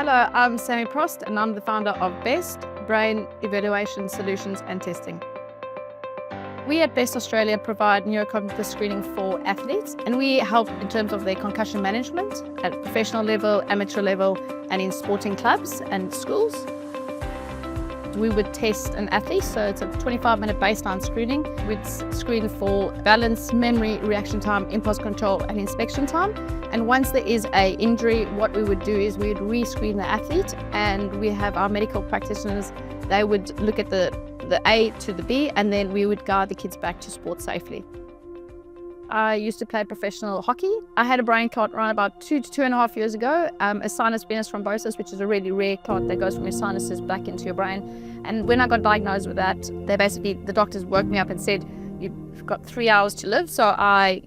Hello, I'm Sammy Prost and I'm the founder of BEST, Brain Evaluation Solutions and Testing. We at BEST Australia provide neurocognitive screening for athletes, and we help in terms of their concussion management at professional level, amateur level, and in sporting clubs and schools. We would test an athlete, so it's a 25-minute baseline screening. We'd screen for balance, memory, reaction time, impulse control, and inspection time. And once there is an injury, what we would do is we would re-screen the athlete, and we have our medical practitioners. They would look at the A to the B, and then we would guide the kids back to sport safely. I used to play professional hockey. I had a brain clot around about 2 to 2.5 years ago, a sinus venous thrombosis, which is a really rare clot that goes from your sinuses back into your brain. And when I got diagnosed with that, the doctors woke me up and said, "You've got 3 hours to live." So I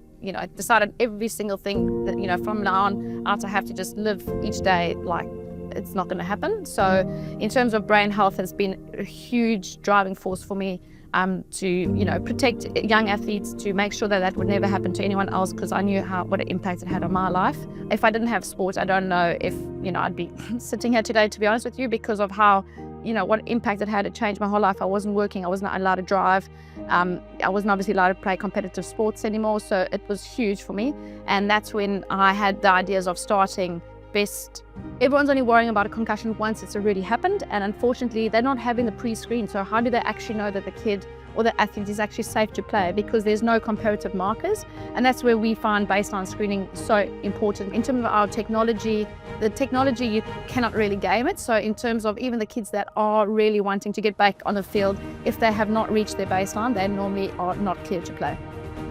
decided every single thing that, from now on, I have to just live each day like it's not going to happen. So in terms of brain health, has been a huge driving force for me to protect young athletes, to make sure that would never happen to anyone else, because I knew what an impact it had on my life. If I didn't have sport, I don't know if I'd be sitting here today, to be honest with you, because of how what impact it had. It changed my whole life. I wasn't working, I was not allowed to drive, I wasn't obviously allowed to play competitive sports anymore, so it was huge for me. And that's when I had the ideas of starting BEST. Everyone's only worrying about a concussion once it's already happened, and unfortunately they're not having the pre-screen. So how do they actually know that the kid or the athlete is actually safe to play? Because there's no comparative markers, and that's where we find baseline screening so important. In terms of our technology, the technology, you cannot really game it. So in terms of even the kids that are really wanting to get back on the field, if they have not reached their baseline, they normally are not clear to play.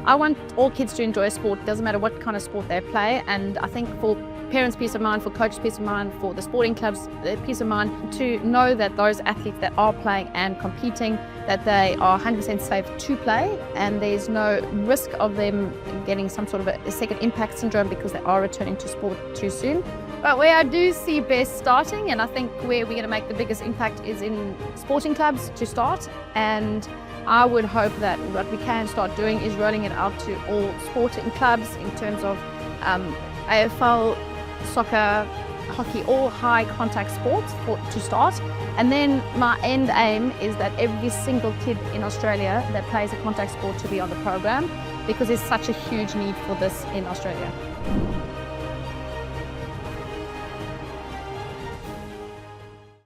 I want all kids to enjoy sport, doesn't matter what kind of sport they play, and I think for parents' peace of mind, for coaches' peace of mind, for the sporting clubs' peace of mind, to know that those athletes that are playing and competing, that they are 100% safe to play, and there's no risk of them getting some sort of a second impact syndrome because they are returning to sport too soon. But where I do see BEST starting, and I think where we're going to make the biggest impact, is in sporting clubs to start. And I would hope that what we can start doing is rolling it out to all sporting clubs in terms of AFL, soccer, hockey, all high contact sports to start. And then my end aim is that every single kid in Australia that plays a contact sport to be on the program, because there's such a huge need for this in Australia.